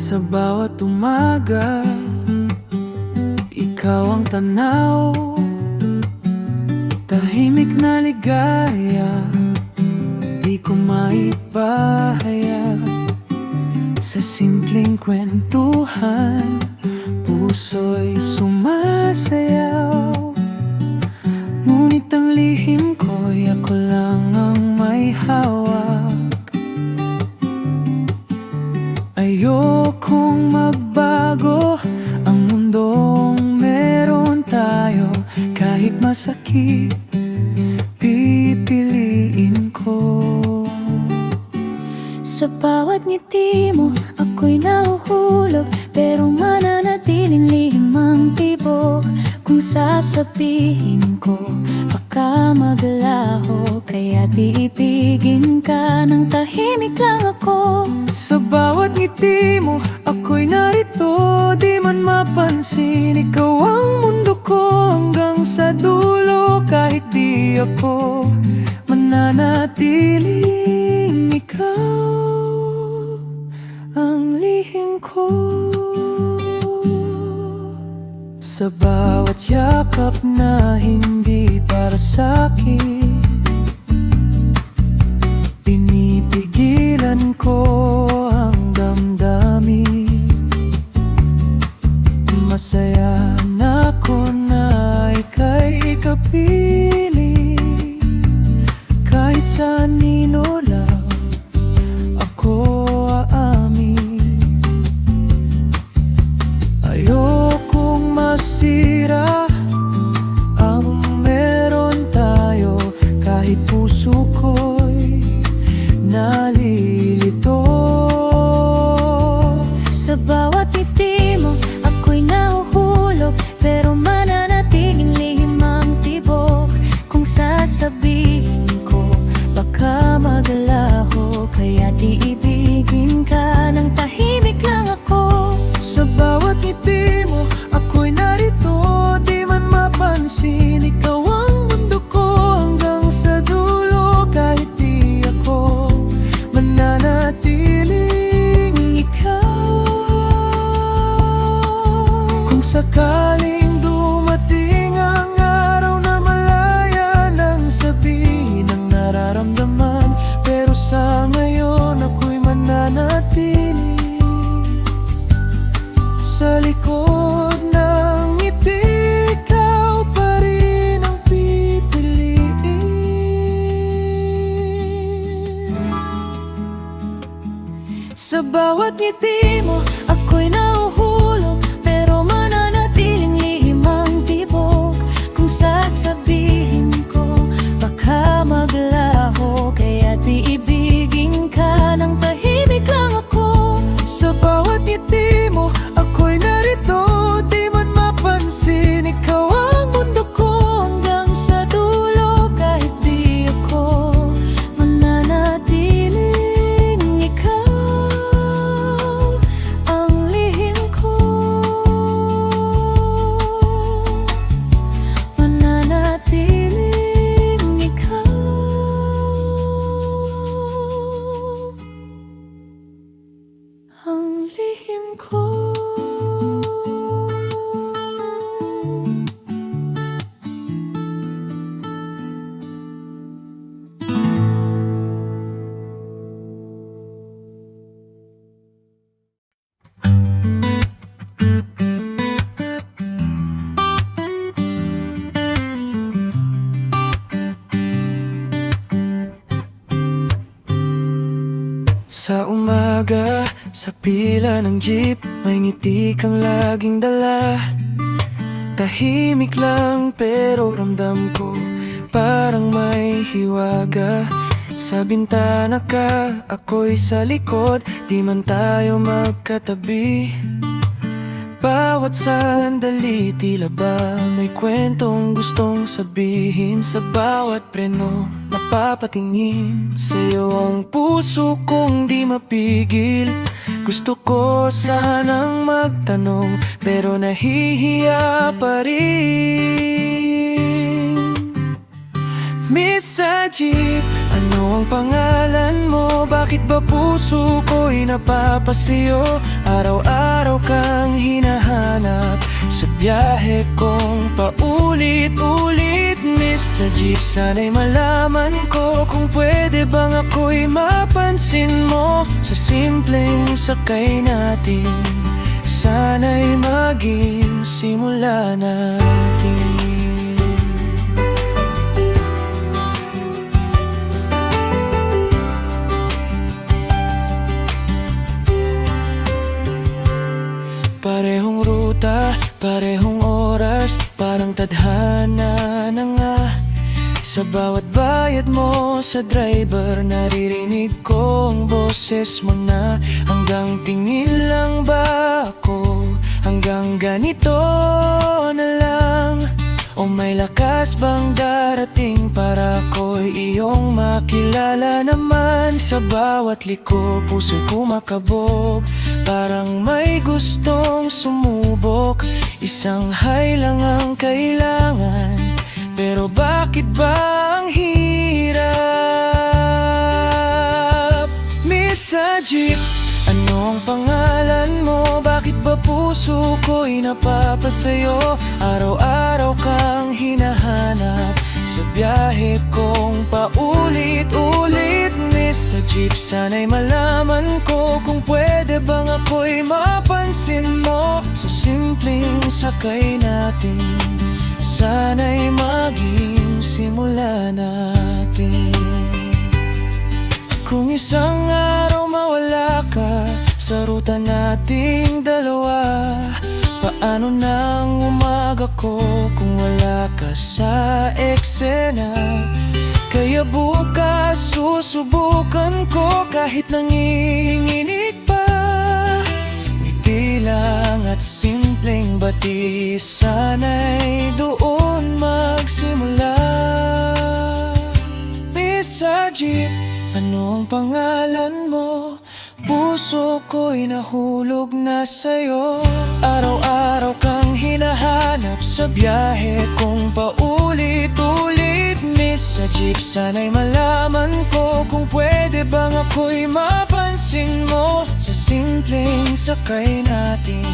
Sa bawat umaga, ikaw ang tanaw, tahimik na ligaya, di ko maipahayag. Sa simpleng kwentuhan, puso'y sumasayaw. Ngunit ang lihim ko'y ako lang ang may hawak. Ayokong magbago ang mundong meron tayo. Kahit masakit, pipiliin ko. Sa bawat ngiti mo, ako'y nahuhulog, pero mananatiling lihim ang tibok. Kung sasabihin ko, baka maglaho, kaya ibigin ka ng tahimik lang ako. Sa bawat ngiti mo, ako'y narito, di man mapansin. Ikaw ang mundo ko hanggang sa dulo. Kahit di ako mananatiling, ikaw ang lihim ko. Sa bawat yakap na hindi para sa'kin, pinipigilan ko ang damdamin. Masaya na ako na ika'y ikapili. Kahit sa anino lang ako aamin. Ayokong masira ang meron tayo. Kahit puso ko'y nalilito. Sa bawat ngiti mo, ako'y nahuhulog, pero mananatiling lihim ang tibok. Kung sasabihin ko, baka maglaho, kaya ibigin ka ng tahimik lang ako. Sa bawat ngiti mo, ako'y narito, di man mapansin. Ikaw ang mundo ko hanggang sa dulo. Kahit di ako mananatiling, ikaw. Kung sakaling dumating ang araw na malaya nang sabihin ang nararamdaman, pero sa ngayon ako'y mananatili. Sa likod ng ngiti, ikaw pa rin ang pipiliin. Sa bawat ngiti mo, ako'y nahuhulog, pero mananatiling lihim ang tibok. Kung sasabihin ko, baka maglaho, kaya ibigin ka ng tahimik lang ako. Sa bawat ngiti mo, ako'y narito, di man mapansin. Ikaw ang mundo ko hanggang sa dulo. Kahit di ako mananatiling, ikaw ang lihim ko. Mananatiling, ikaw ang lihim ko. Sa umaga, sa pila ng jeep, may ngiti kang laging dala. Tahimik lang pero ramdam ko parang may hiwaga. Sa bintana ka, ako'y sa likod, di man tayo magkatabi. Bawat sandali tila ba may kwentong gustong sabihin. Sa bawat preno, napapatingin sa'yo ang puso kong di mapigil. Gusto ko sanang magtanong pero nahihiya pa rin. Miss Sajid, ano ang pangalan mo? Bakit ba puso ko'y napapasayo? Araw-araw kang hinahanap sa biyahe kong paulit-ulit. Miss Sajid, sana'y malaman ko kung pwede bang ako'y mapansin mo sa simpleng sakay natin. Sana'y maging simula natin. Parehong ruta, parehong oras, parang tadhana na nga. Sa bawat bayad mo sa driver, naririnig ko ang boses mo na. Hanggang tingin lang ba ako? Hanggang ganito na lang? O may lakas bang darating para ko'y iyong makilala naman? Sa bawat liko, puso'y kumakabog, parang may gustong sumubok. Isang hay lang ang kailangan, pero bakit ba ang hirap? Miss Sajid, ano ang pangalan mo? Bakit ba puso ko'y napapasayo? Araw-araw kang hinahanap sa biyahe kong paulit-ulit. Miss Sajid, sana'y malaman ko kung pwede bang ako'y mapansin mo sa simpleng sakay natin. Sana'y maging simula natin. Kung isang araw mawala ka sa ruta nating dalawa, paano nang umaga ko kung wala ka sa eksena? Kaya bukas susubukan ko kahit nanginginig pa. Ngiti lang at simpleng bati, sana'y doon magsimula. Miss Sajid, ano ang pangalan mo? Puso ko'y nahulog na sa'yo. Araw-araw kang hinahanap sa biyahe kong paulit-ulit. Miss Sajid, sana'y malaman ko kung pwede bang ako'y mapansin mo sa simpleng sakay natin.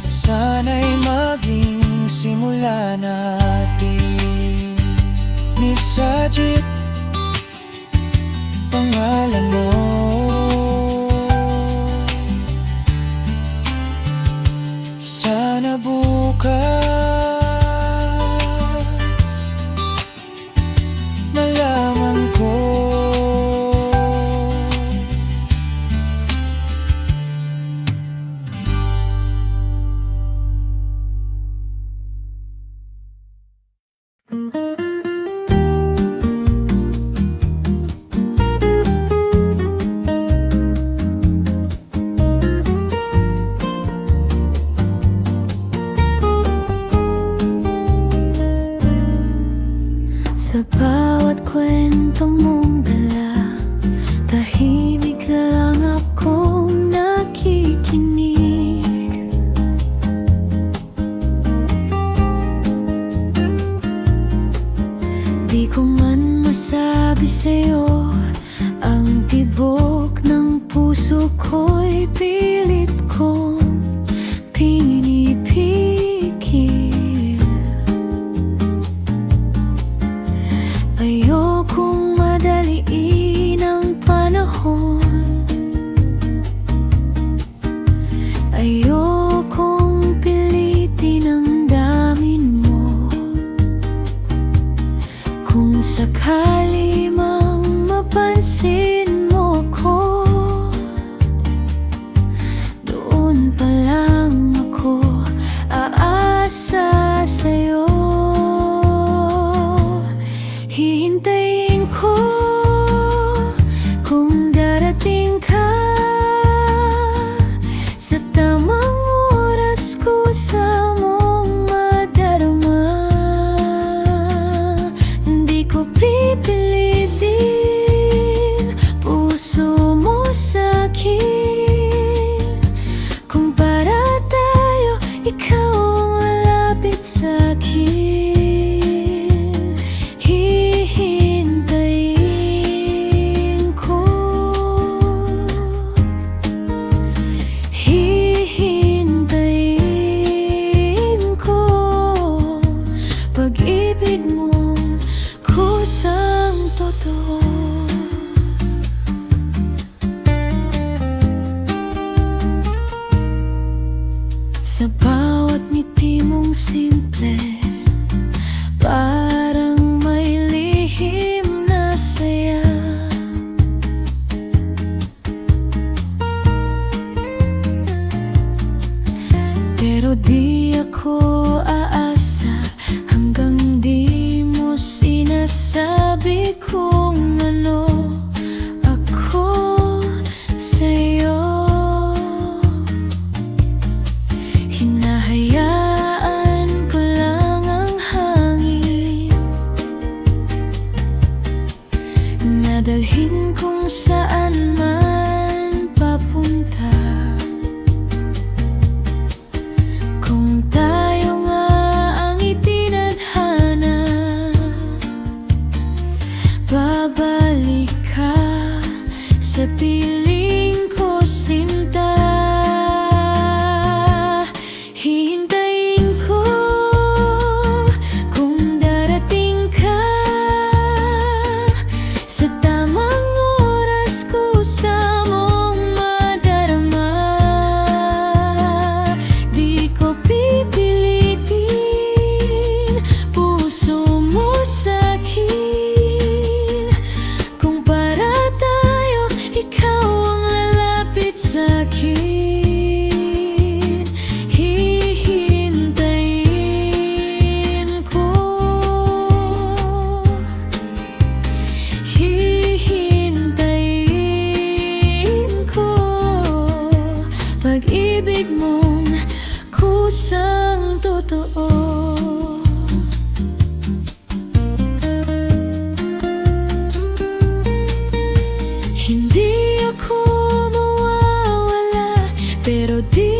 Sana'y maging simula natin. Miss Sajid, pangalan mo. Sana bukas malaman ko. Sa bawat kwento mong dala, tahimik lang akong nakikinig. Di ko man masabi sa'yo, ang tibok ng puso ko'y pilit kong pinipigil. Ayokong madaliin ang panahon, ayokong pilitin ang damin mo. Kung sakali mang mapansin mo ko, doon pa lang ako Pero di ako aasa hanggang di mo sinasabi kung ano ako sa'yo. Hinahayaan ko lang ang hangin na dalhin kung saan man papunta. Kung tayo nga ang itinadhana, babalik ka sa piling ko, sinta. Hihintayin ko kung darating ka sa tamang oras, kusa mong madarama. Di ko pipilitin puso mo sa'kin. Kung para tayo, ikaw ang lalapit sa'kin. Hihintayin ko, hihintayin ko pag-ibig mong kusang totoo. Hindi ako mawawala, pero di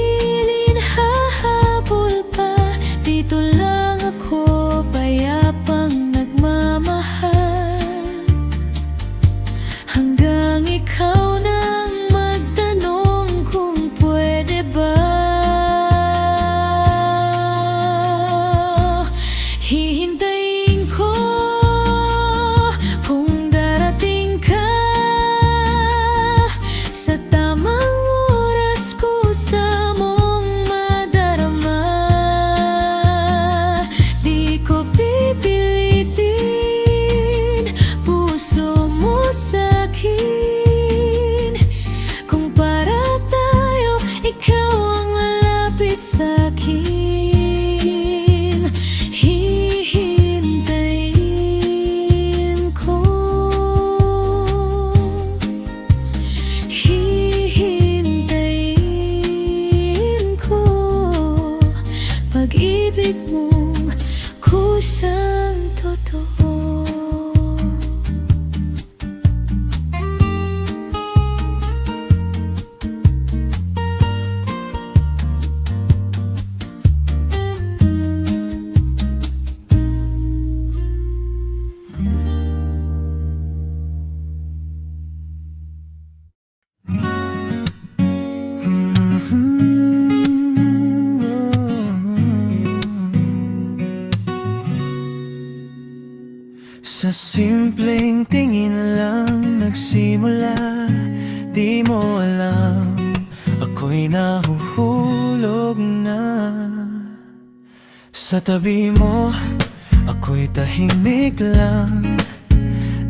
rin hahabol pa. Dito lang ako, payapang nagmamahal, hanggang ikaw nang magtanong kung pwede ba. Hihintayin ko kung darating ka sa tamang oras, kusa mong madarama. Di ko pipilitin puso mo sa'kin. Kung para tayo, ikaw ang lalapit sa'kin. Hihintayin ko, hihintayin ko pag-ibig mong kusang totoo. Sa simpleng tingin lang nagsimula, di mo alam ako'y nahuhulog na. Sa tabi mo, ako'y tahimik lang,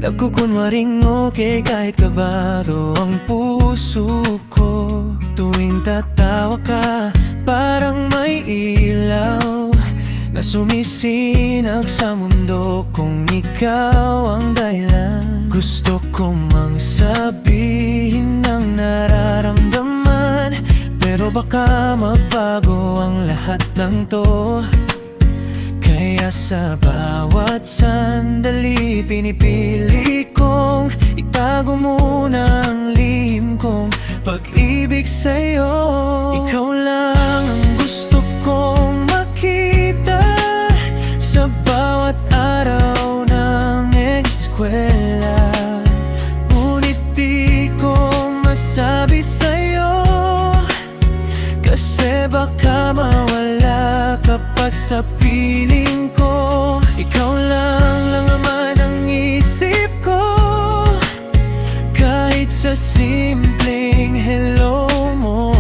nagkukunwaring okay kahit kabado ang puso ko. Tuwing tatawa ka, parang may ilaw na sumisinag sa mundo kung ikaw ang dahilan. Gusto ko mang sabihin ang nararamdaman, pero baka magbago ang lahat ng to. Kaya sa bawat sandali, pinipili kong itago muna ang lihim kong pag-ibig sa'yo. Ikaw lang ang gusto kong makita sa bawat araw ng eskwela. Ngunit di ko masabi sa'yo, kasi baka mawala ka pa sa piling ko. Ikaw lang naman ang isip ko, kahit sa simpleng hello mo.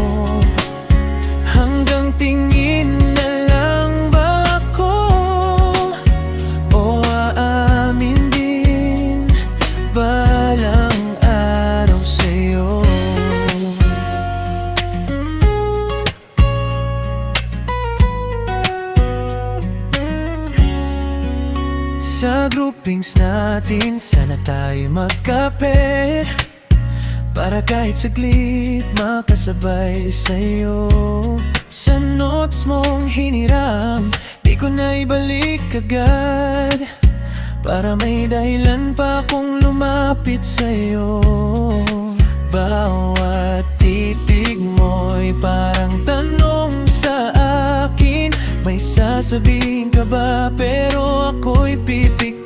Hanggang tingin na lang ba ako, o aamin din balang araw sa'yo. cravings natin, sana tayo magkape para kahit saglit makasabay sa'yo. Sa notes mong hiniram, di ko na ibalik agad, para may dahilan pa kung lumapit sa'yo. Bawat titig mo'y parang tanong sa akin, may sasabihin ka ba? Pero ako'y pipikit,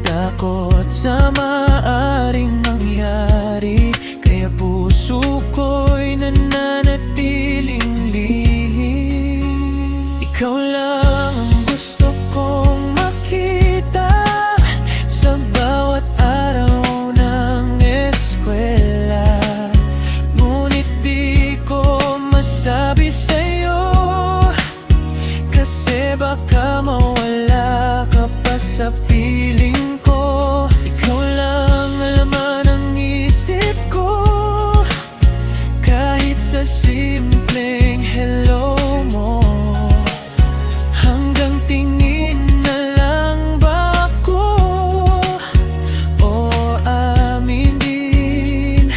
takot sa maaring mangyari, kaya puso ko'y nananatiling lihim. Ikaw lang ang gusto kong makita sa bawat araw ng eskwela, ngunit di ko masabi sa'yo, kasi baka mawala ka pa sa piling ko. Ikaw lang ang laman ng isip ko, kahit sa simpleng hello mo. Hanggang tingin na lang ba ako o amin din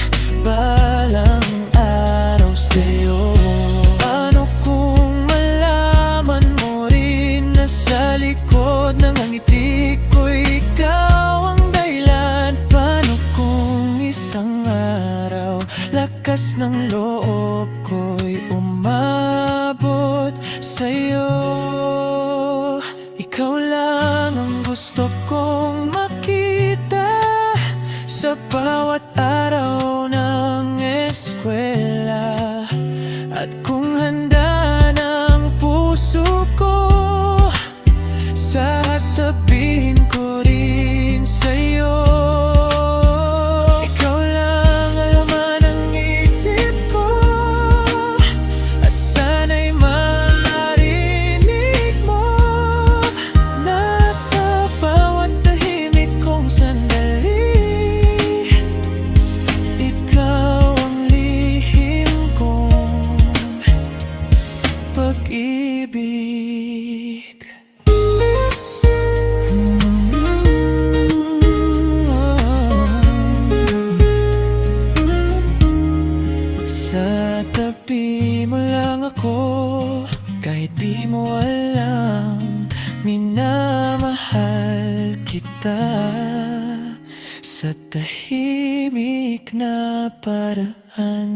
balang araw sa'yo? Paano kung malaman mo rin na sa likod ng ngiti ko'y ikaw ang dahilan? Paano kung isang araw lakas ng loob ko'y umabot sa'yo? Ikaw lang ang gusto kong makita sa bawat araw ng eskwela, at kung handa ng puso ko, sasabihin ko rin sa'yo. Ikaw lang ang laman ng isip ko, at sana'y marinig mo. Nasa bawat tahimik kong sandali, ikaw ang lihim kong pag-ibig. Sa tabi mo lang ako, kahit di mo alam, minamahal kita sa tahimik na paraan.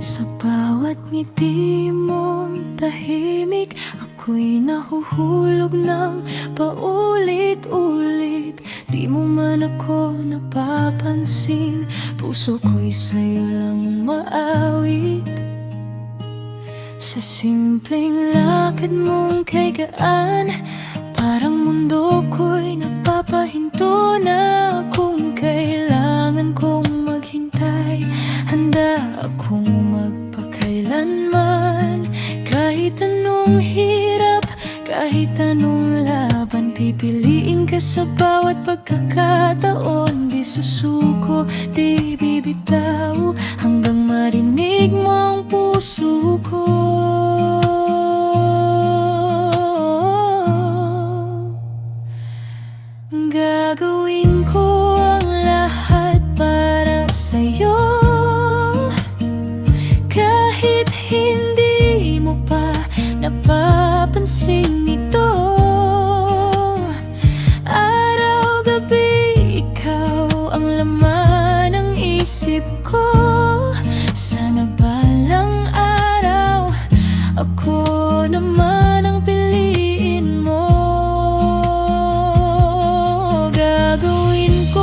Sa bawat ngiti mong tahimik, ako'y nahuhulog ng paulit-ulit. Di mo man ako napapansin, puso ko'y sa'yo lang maawit. Sa simpleng lakad mong kay gaan, parang mundo ko'y napapahinto na. Kung kailangan kong maghintay, handa akong magpakailanman. Kahit anong hirap, kahit anong laban, pipiliin ka sa bawat pagkakataon. Di susuko, di bibitaw, hanggang marinig mo ang puso ko. Gagawin ko ang lahat para sa'yo, kahit hindi mo pa napapansin ito. Araw-gabi, ikaw ang laman ng isip ko. Sana balang araw, ako naman ang piliin mo. Gagawin ko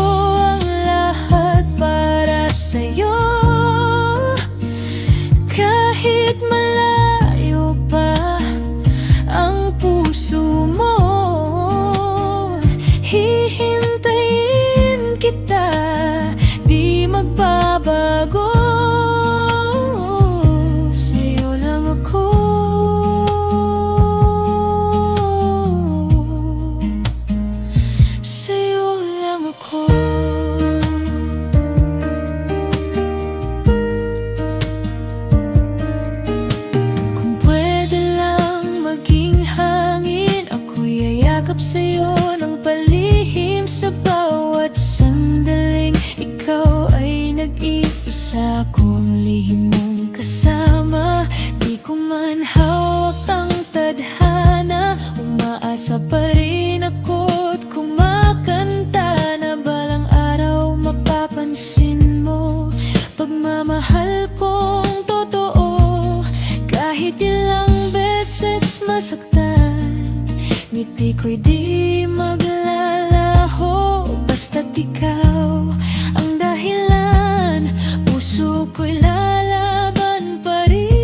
Basta't ikaw ang dahilan, puso ko'y lalaban pa rin.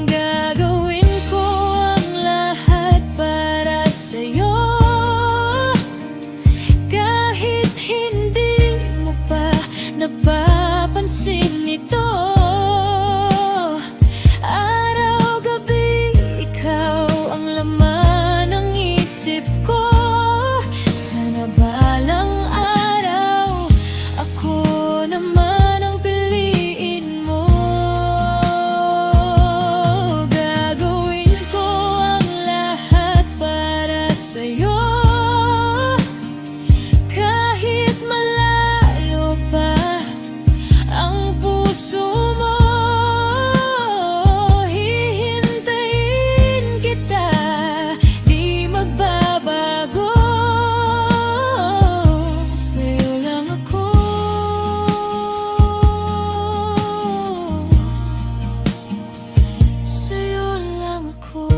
Gagawin ko ang lahat para sa'yo, kahit hindi mo pa napapansin ito. Araw-gabi, ikaw ang laman ng isip ko. Sana balang araw, ako naman ang piliin mo. Gagawin ko ang lahat para sa'yo, kahit malayo pa ang puso mo. Hihintayin kita, di magbabago. Sa'yo lang ako. Sa'yo lang ako.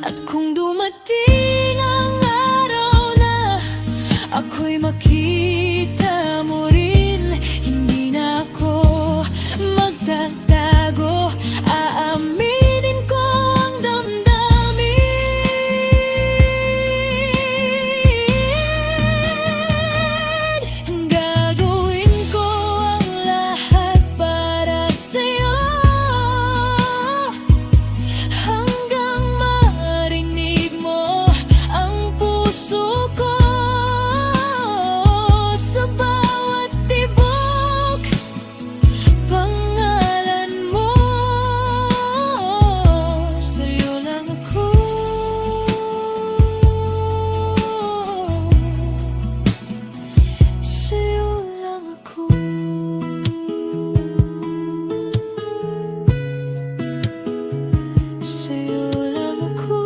At kung dumating ang araw na ako'y makita mo rin, hindi na ako magtatago. Aaminin ko ang damdamin. Gagawin ko ang lahat para sa'yo, hanggang marinig mo ang puso ko. Sa bawat tibok, pangalan mo. Sa'yo lang ako. Sa'yo lang ako. Sa'yo lang ako.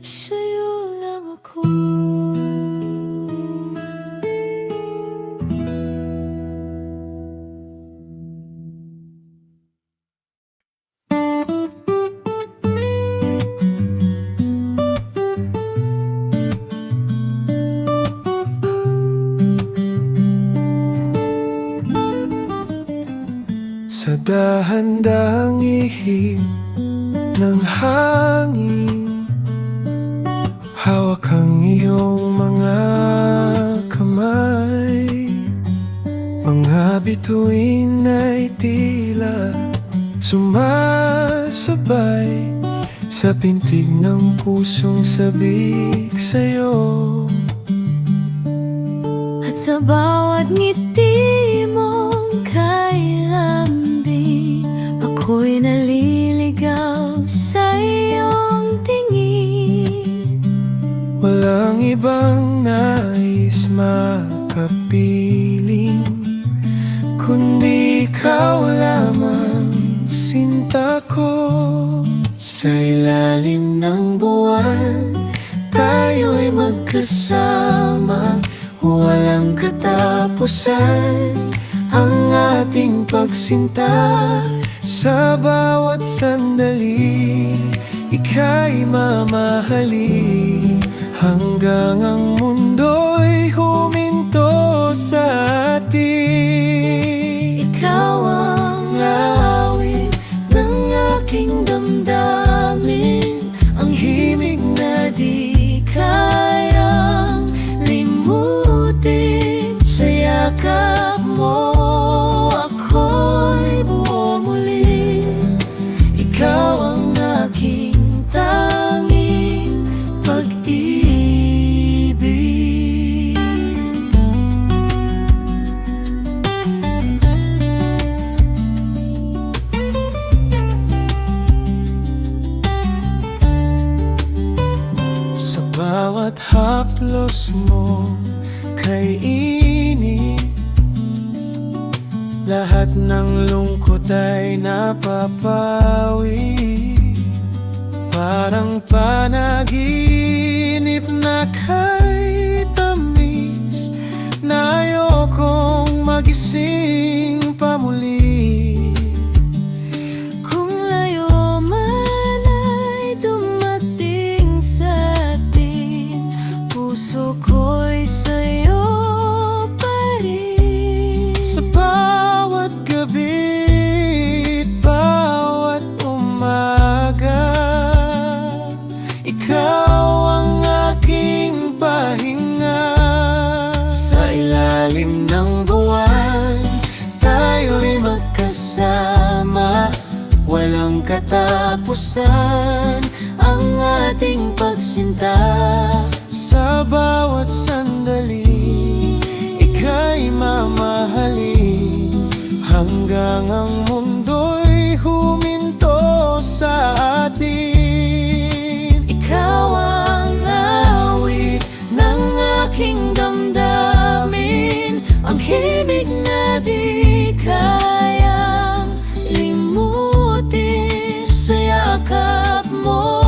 Sa'yo lang ako. Sa dahan-dahang ihip ng hangin, hawak ang iyong mga kamay. Mga bituin ay tila sumasabay sa pintig ng pusong sabik sa'yo. At sa bawat ngiti mong kailambing, ako'y naliligaw sa iyong tingin. Walang ibang nais makapiling, kundi ikaw lamang, sinta ko. Sa ilalim ng buwan, tayo'y magkasama. Walang katapusan ang ating pagsinta. Sa bawat sandali, ika'y mamahali, hanggang ang mundo'y huminto sa atin. Ikaw ang lawin ng aking damdamin, ang himig na di kayang limutin. Sa yakap mo, ako'y buo muli. Ikaw ang aking tanging pag-ibig. Sa bawat haplos mo kay init, lahat ng lungkot ay napapawi. Parang panaginip na kay tamis, na ayoko katapusan ang ating pagsinta. Sa bawat sandali, ika'y mamahalin, hanggang ang mundo'y huminto sa atin. Ikaw ang awit ng aking damdamin, ang himig na di kayang limutin. Sa yakap mo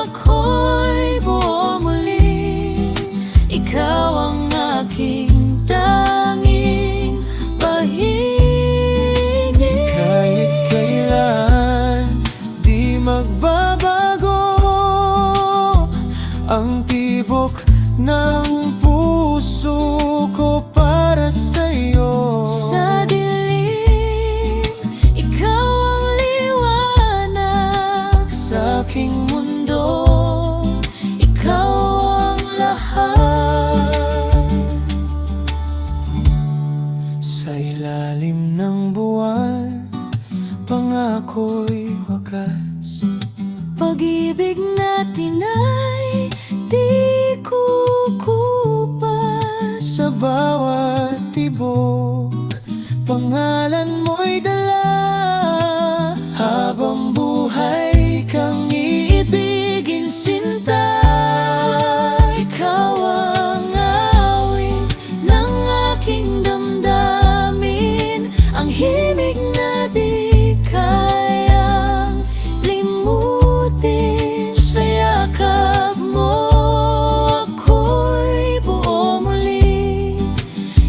ako'y buo muli, ikaw ang aking tanging pahingin. Kahit kailan di magbabago ang tibok ng puso ko para sa'yo. Sa dilim, ikaw ang liwanag. Sa aking mundo, ikaw ang lahat. Sa ilalim ng buwan, pangako'y wagas. Pag-ibig natin ay di kukupas. Sa bawat tibok, pangalan mo'y dala. Habang buhay kang iibigin, sinta. Ikaw ang awit ng aking damdamin, ang himig na di kayang limutin. Sa yakap mo ako'y buo muli,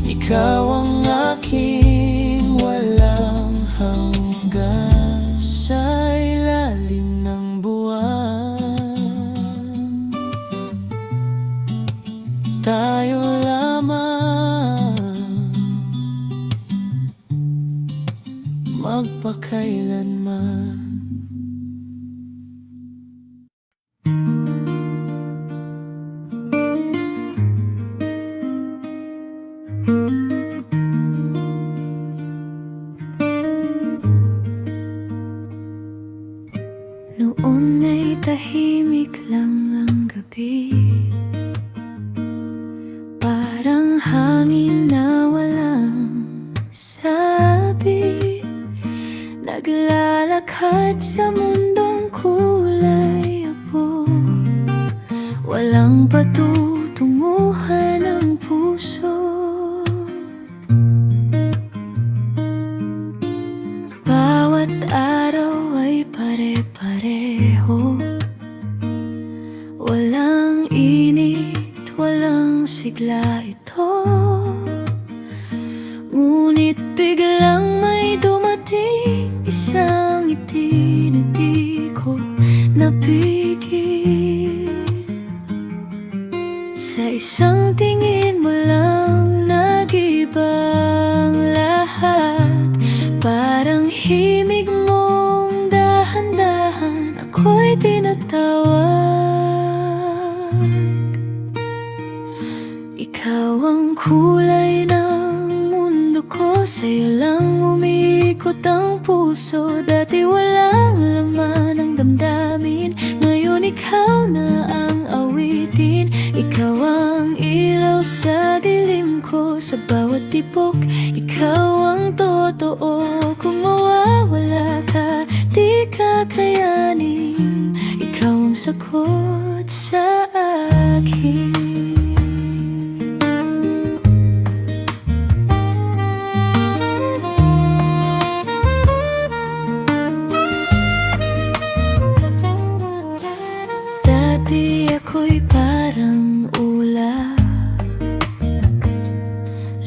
Ikaw ang aking walang hanggan. Sa ilalim ng buwan, tayo lamang magpakailanman. noon ay tahimik lang ang gabi, parang hangin na walang sabi. Naglalakad sa mundong kulay abo, walang patutunguhan ang puso. Bawat araw ay pare-pareho, walang init, walang sigla ito. Ngunit biglang may dumating, isang ngiti na di ko napigil. Sa isang tingin mo lang nag-ibang lahat, parang himig mong dahan-dahan ako'y tinatawag. Ikaw ang kulay ng mundo ko, sa'yo lang umiikot ang puso. Dati walang laman ang damdamin, ngayon ikaw na ang awitin. Ikaw ang ilaw sa dilim ko, sa bawat tibok ikaw ang totoo. Kung mawawala ka, di kakayanin, ikaw ang sagot sa akin. Dati ako'y parang ulap,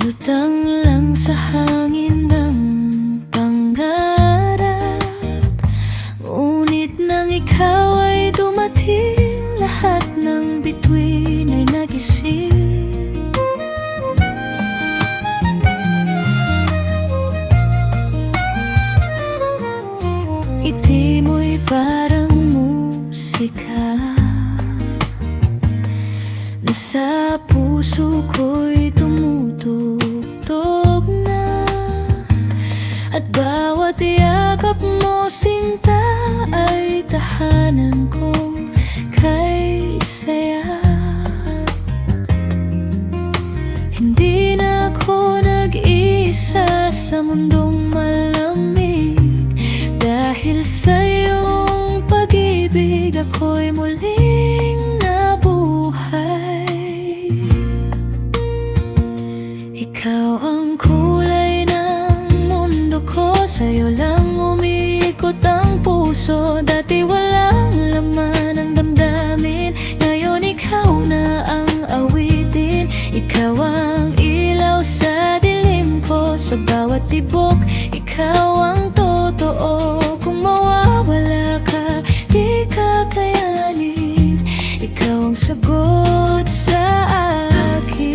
lutang lang sa hangin ng pangarap. Ngunit nang ikaw ay dumating, lahat ng bituin ay nagising. Ngiti mo'y parang musika, nasa puso ko'y tumutugtog na. At bawat yakap mo, sinta, tahanan ko kay saya. Hindi na ako nag-isa sa mundong malamig. Dahil sa iyong pag-ibig, ako'y muling nabuhay. Ikaw ang kulay ng mundo ko, sa'yo lang umiikot ang puso. Dati walang laman ang damdamin, ngayon ikaw na ang awitin. Ikaw ang ilaw sa dilim ko, sa bawat tibok ikaw ang totoo. Kung mawawala ka, di kakayanin. Ikaw ang sagot sa akin.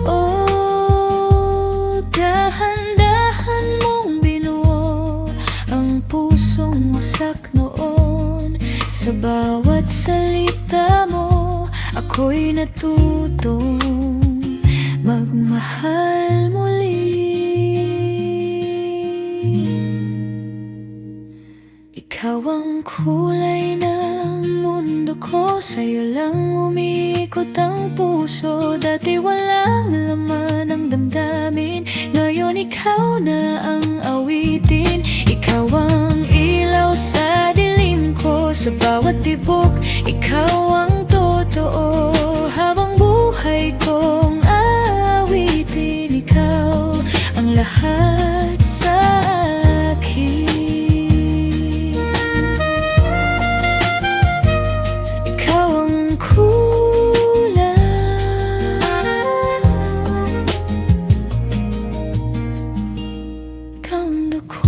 Oh, dahan-dahan mong binuo ang pusong wasak noon. Sa bawat salita mo, ako'y natutong magmahal muli. Ikaw ang kulay ng mundo ko, sa'yo lang umiikot ang puso. Dati walang laman ang damdamin, ngayon ikaw na ang awitin. Ikaw ang ilaw sa dilim ko, sa bawat tibok ikaw ang totoo. Habang buhay kong aawitin, ikaw ang lahat sa akin. Ikaw ang kulay ng mundo ko.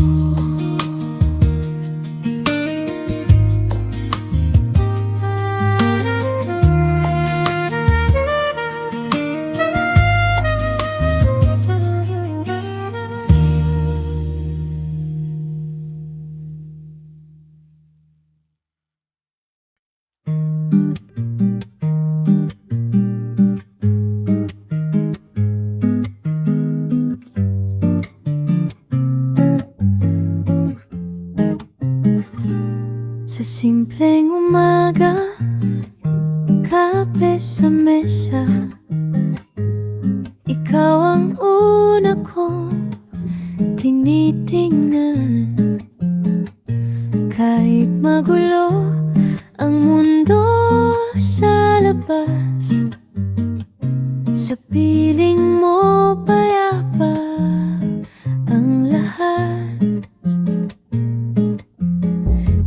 Sa simpleng umaga, kape sa mesa, ikaw ang una kong tinitingnan. Kahit magulo ang mundo sa labas, sa piling mo payapa ang lahat.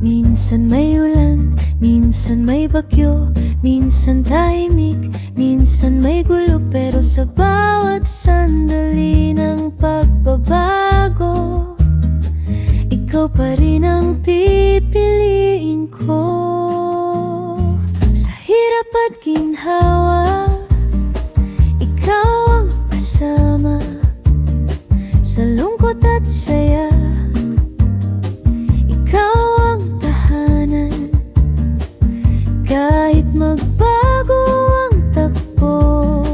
Minsan may ulan, minsan may bagyo, minsan tahimik, minsan may gulo. Pero sa bawat sandali ng pagbabago, ikaw pa rin ang pipiliin ko. Sa hirap at ginhawa, ikaw ang kasama. Sa lungkot at saya, ikaw ang tahanan. Kahit magbago ang takbo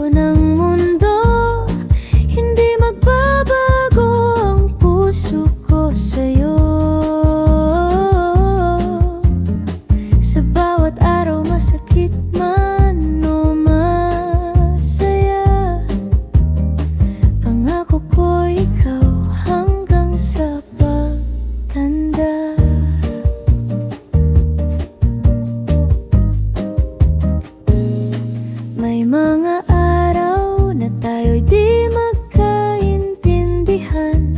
ng mundo, hindi magbabago ang puso ko sa'yo. Sa bawat araw, masakit man o masaya, pangako ko ikaw hanggang sa pagtanda. May mga araw na tayo'y di magkaintindihan,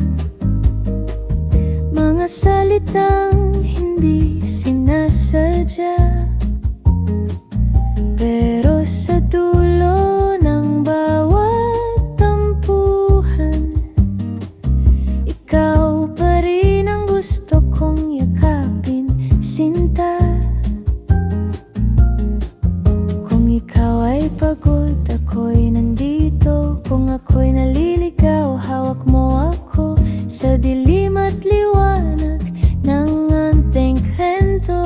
mga salitang hindi sinasadya. Pero sa dulo ng bawat tampuhan, ikaw pa rin ang gusto kong yakapin, sinta. Kung ikaw ay pagod, ako'y nandito. Kung ako'y naliligaw, hawak mo ako sa dilim at liwanag ng anting kwento.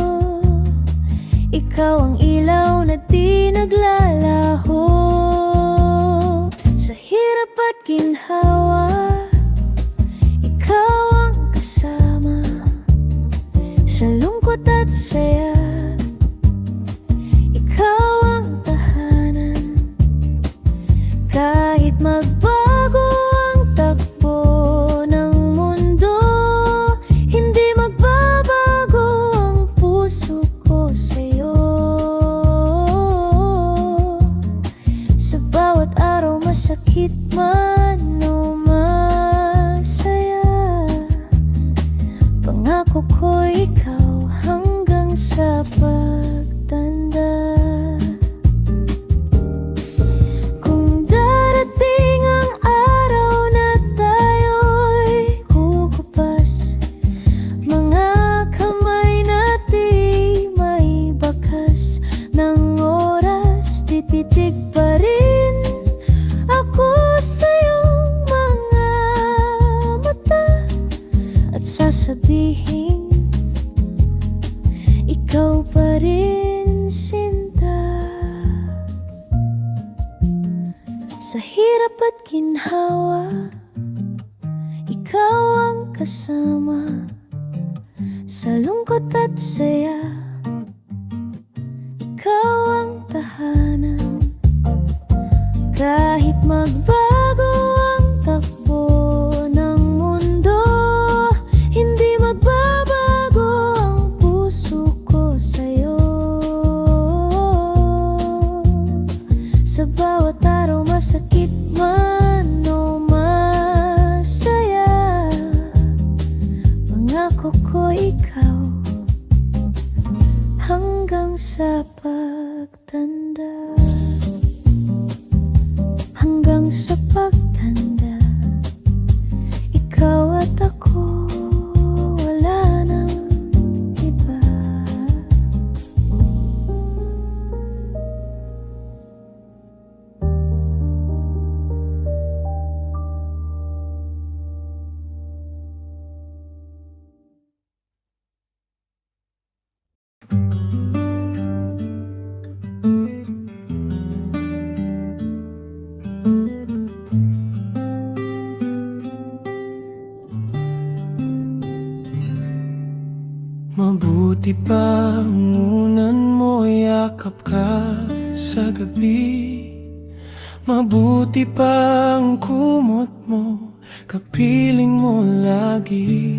sabihin ikaw pa rin, sinta. Sa hirap at ginhawa, ikaw ang kasama. Sa lungkot at saya, ikaw ang tahanan. Kahit magbago ang takbo ng mundo, hindi magbabago ang puso ko sa'yo. Sa bawat araw, masakit man o masaya, pangako ko ikaw hanggang sa pagtanda. Hanggang sa pagtanda, ikaw at ako, wala nang iba. Mabuti pa ngunan mo, yakap ka sa gabi. Mabuti pa ang kumot mo, kapiling mo lagi.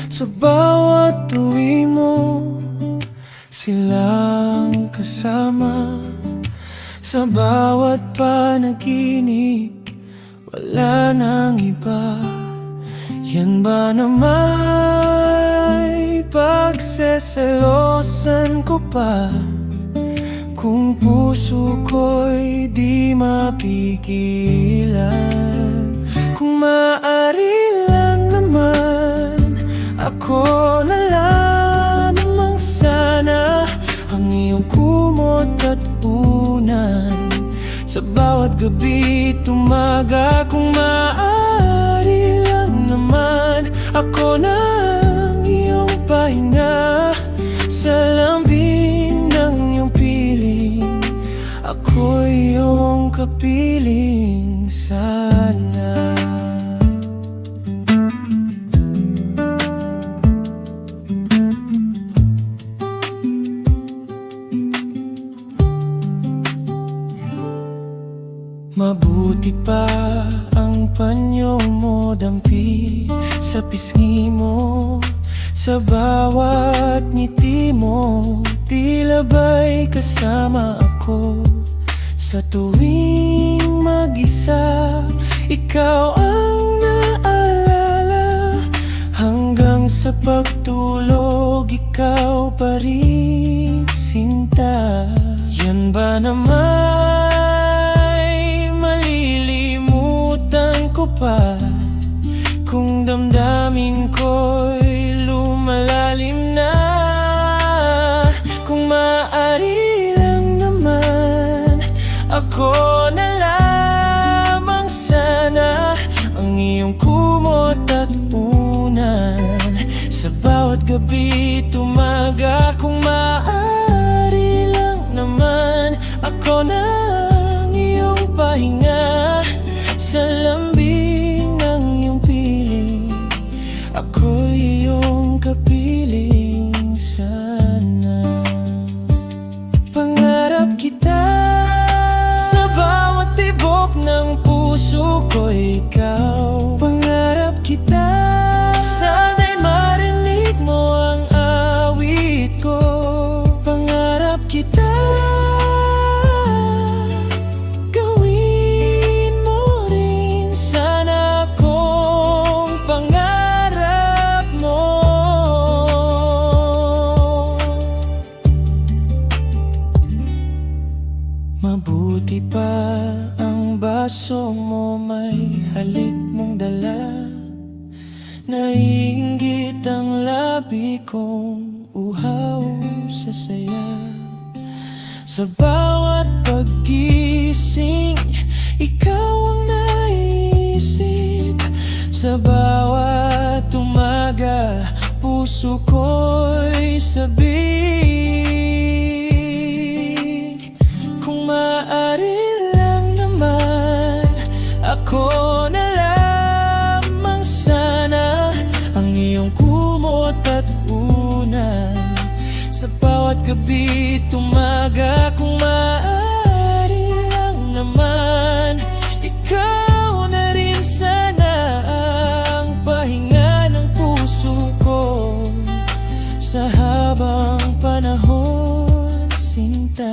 Sa bawat tuwi mo, silang kasama. Sa bawat panaginip, wala nang iba. Yan ba naman pagseselosan ko pa, kung puso ko'y di mapigilan? Kung maaari lang naman, ako na lamang sana ang iyong kumot at unan. Sa bawat gabi tumaga, kung maaari lang naman, ako na ang iyong pahinga. Sa lambing ng iyong piling, ako iyong kapiling sana. Mabuti pa ang panyo mo, dampi sa pisngi mo. Sa bawat ngiti mo, tila ba'y kasama ako. Sa tuwing mag-isa, ikaw ang naalala. Hanggang sa pagtulog, ikaw pa rin, sinta. Yan ba naman malilimutan ko pa, kung damdamin ko'y lumalalim na? Kung maaari lang naman, ako na lamang sana ang iyong kumot at unan. Sa bawat gabi tumaga, kung maaari lang naman, ako na ang iyong pahinga. Sa lambing ng iyong piling, ako iyong kapiling sana. Pangarap kita sa bawat tibok ng puso ko, ikaw. Pangarap kita, sana'y marinig mo ang awit ko. Pangarap kita, gawin mo rin sana kung pangarap mo. Mabuti pa ang baso mo, may halik mong dala. Naiinggit ang labi kong uhaw sa saya. Sa bawat paggising, ikaw ang naisip. Sa bawat umaga, puso ko'y sabik. Kung maaari lang naman, ako na lamang sana ang iyong kumot at unan. Sa bawat gabi tumaga, kung maaari lang naman, ikaw na rin sana ang pahinga ng puso ko sa habang panahon, sinta.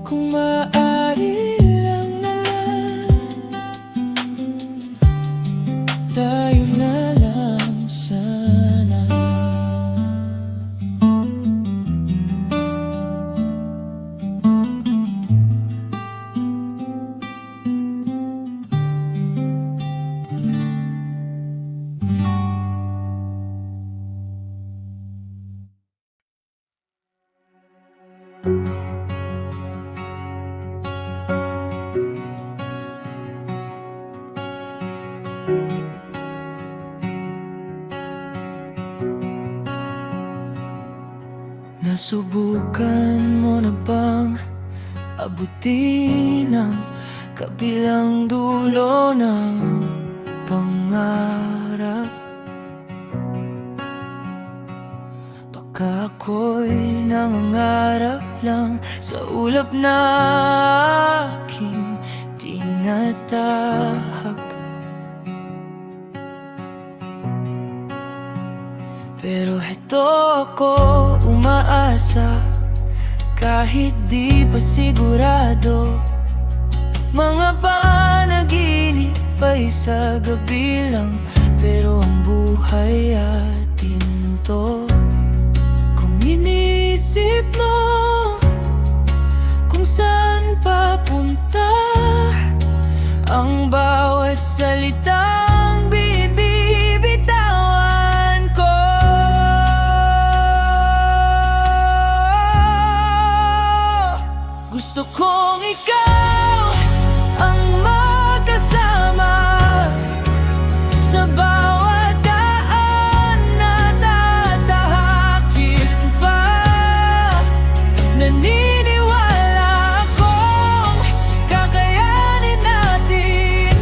Kung maaari lang naman, tayo na lang sana. Nasubukan mo na bang abutin ang kabilang dulo ng pangarap? Baka ako'y nangangarap lang sa ulap na aking tinatahak. Pero heto ako umaasa, kahit di pa sigurado. Mga panaginip ay sa gabi lang, pero ang buhay atin to. Kung iniisip mo kung saan papunta ang bawat salitang bibitawan ko, gusto kong ikaw ang makasama sa bawat daan na tatahakin pa. Naniniwala akong kakayanin natin.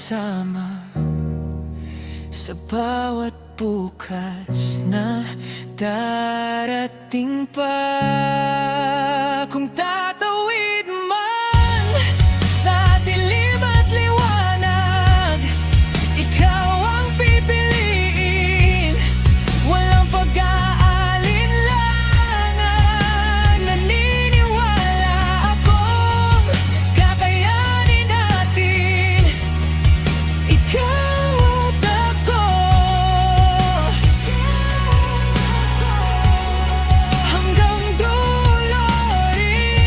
kasama sa bawat bukas na darating pa. Kung tatawid man sa dilim at liwanag, ikaw ang pipiliin, walang pag-aalinlangan. Naniniwala akong kakayanin natin, ikaw at ako, hanggang dulo rin.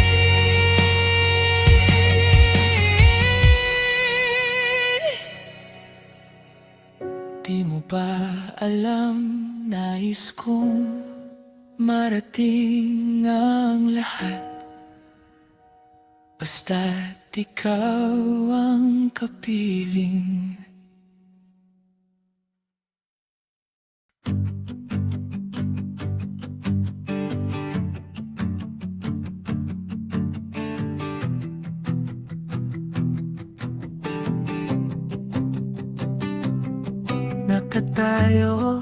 Di mo ba alam, nais kong marating ang lahat, basta't ikaw ang kapiling. Nakatayo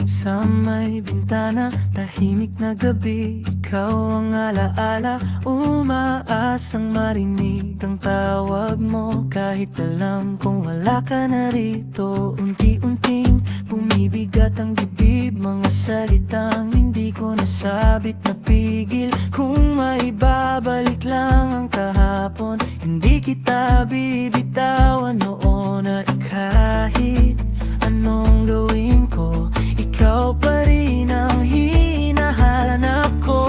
sa may bintana, tahimik na gabi, ikaw ang alaala. Umaasang marinig ang tawag mo, kahit alam kong wala ka na rito. Unti-unting bumibigat ang dibdib, mga salitang hindi ko nasabit na pigil. Kung maibabalik lang ang kahapon, hindi kita bibitawan noon. At kahit anong gawin ko, ikaw pa rin ang hinahanap ko.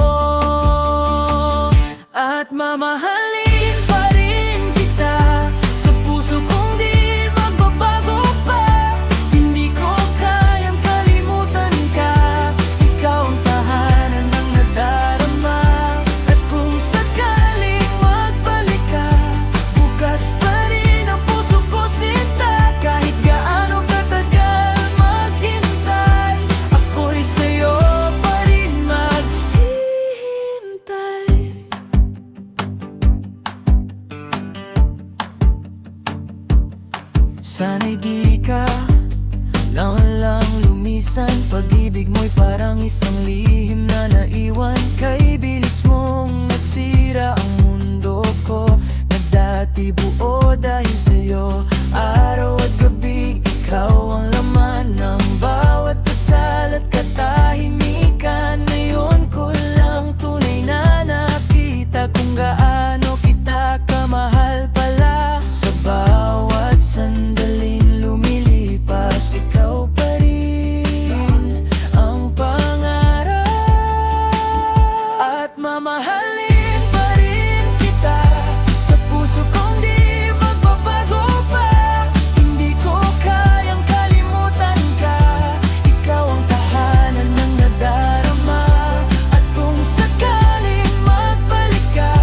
At mamahalin pa rin kita sa puso kong di magbabago pa. Hindi ko kayang kalimutan ka, ikaw ang tahanan ng nadarama. At kung sakaling magbalik ka, bukas pa rin ang puso ko sinta. Kahit gaano katagal maghintay, ako'y sa'yo pa rin maghihintay. Sana'y di ka lang lumisan, pag-ibig mo'y parang isang lihim na naiwan. Kay bilis mong nasira ang mundo ko, na dati buo dahil sa'yo. Araw at gabi, ikaw ang laman ng bawat dasal at katahimikan. Ngayon ko lang tunay na nakita kung gaano kita kamahal pala. Sa bawat sandaling lumilipas, ikaw pa rin ang pangarap. At mamahalin pa rin kita sa puso kong di magbabago pa. Hindi ko kayang kalimutan ka, ikaw ang tahanan ng nadarama. At kung sakaling magbalik ka,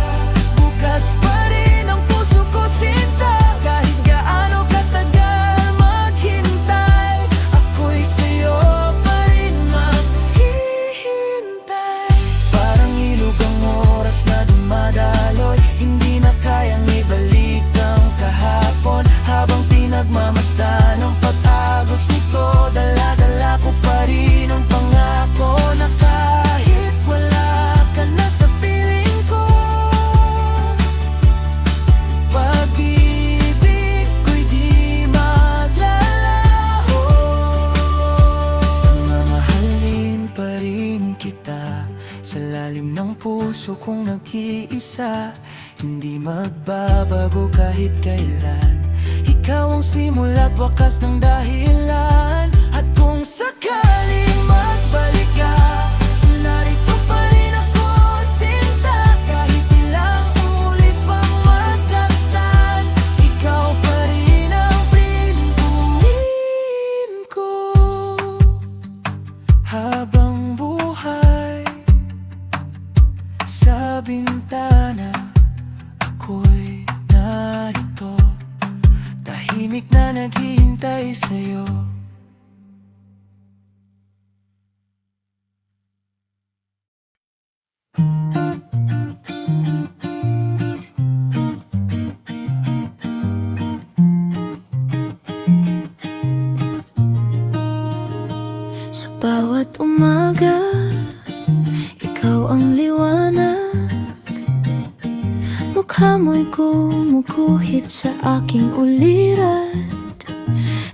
bukas pa rin ang puso ko sinta. Kahit gaano katagal maghintay, ako'y sa'yo pa rin maghihintay. Parang ilog ang oras na dumadaloy, hindi na kayang ibalik ang kahapon. Habang pinagmamasdan ang pag-agos nito, dala-dala ko pa rin ang pangako na kahit wala ka na sa piling ko, pag-ibig ko'y di maglalaho. Mamahalin pa rin kita sa lalim ng puso kong nag-iisa, hindi magbabago kahit kailan. Ikaw ang simula't wakas ng dahilan. At kung sakaling magbalik ka, narito pa rin ako sinta. Kahit ilang ulit pang masaktan, ikaw pa rin ang pinipiliin ko. Habang buhay sa bintana, ako'y narito, tahimik na naghihintay sa'yo. bawat umaga, ikaw ang liwanag. Mukha mo'y gumuguhit sa aking ulirat.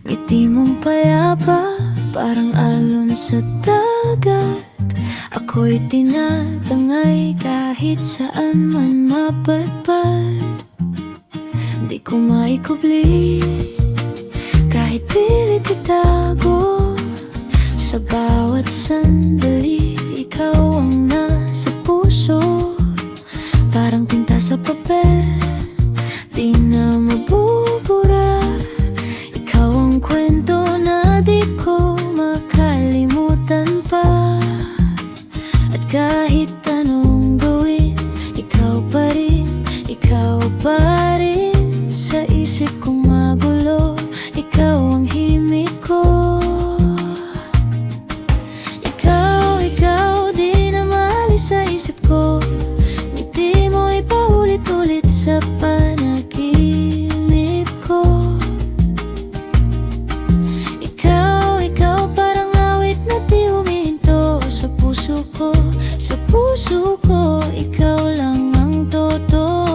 Ngiti mong payapa, parang alon sa dagat. Ako'y tinatangay kahit saan man mapadpad. Di ko maikubli kahit pilit itago. Sa bawat sandali, ikaw ang nasa puso. Parang tinta sa papel, di na mabubura. Ikaw ang kwento na di ko makalimutan pa. At kahit anong gawin, ikaw pa rin, ikaw pa rin. Sa isip kong magulo, ikaw ang himig ko. Ikaw, di na maalis sa isip ko. Ngiti mo'y paulit-ulit sa panaginip ko. Ikaw, parang awit na di humihinto sa puso ko. Sa puso ko, ikaw lang ang totoo.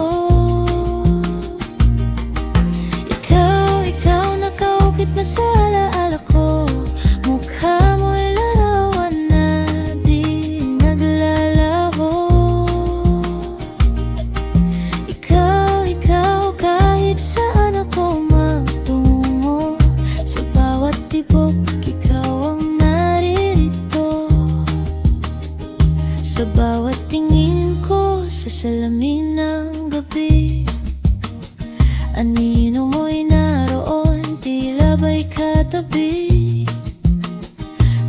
Ikaw, nakaukit na sa alaala ko. Mukha mo'y larawan na di naglalaho. Ikaw, kahit saan ako magtungo. Sa bawat tibok, ikaw ang naririto. Sa bawat tingin ko sa salamin ng gabi, anino mo'y naroon, tila ba'y katabi.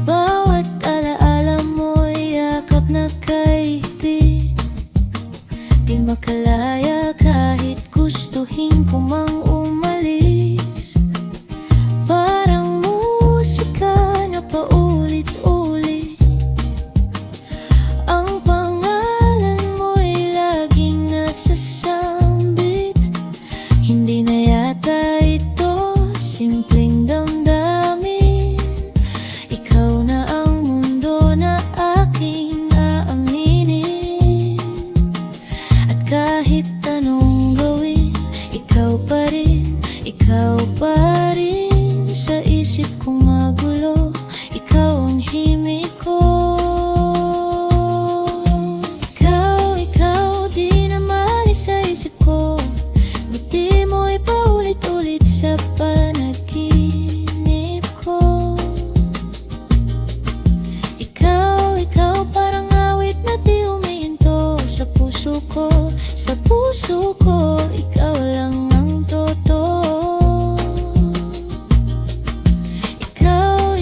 Bawat alaala mo'y yakap na kaibig. Di makalaya kahit gustuhin ko mang umalis. Parang musika na paulit-ulit. Ang pangalan mo'y laging nasa sambit. Hindi na yata ito simpleng damdamin. Ikaw na ang mundo na aking aaminin. At kahit anong gawin, ikaw pa rin, ikaw pa rin. Sa isip kong magulo, ikaw ang himig ko. Ikaw, di na maalis sa isip ko. Ngiti mo'y paulit-ulit sa panaginip ko. Ikaw, parang awit na di humihinto sa puso ko. Sa puso ko, ikaw lang ang totoo.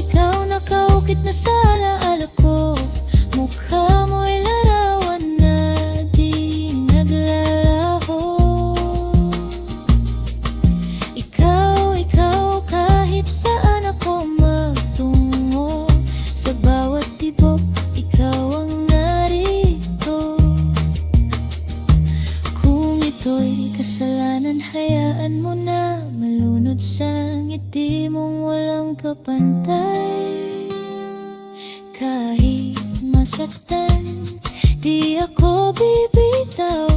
Ikaw, nakaukit na sa alaala ko. Mukha mo'y larawan na di naglalaho. Ikaw, kahit saan ako magtungo. Sa bawat tibok, ikaw ang narito. Kung ito'y kasalanan, hayaan mo na malunod sa ngiti mong walang kapantay. Kahit masaktan, di ako bibitaw.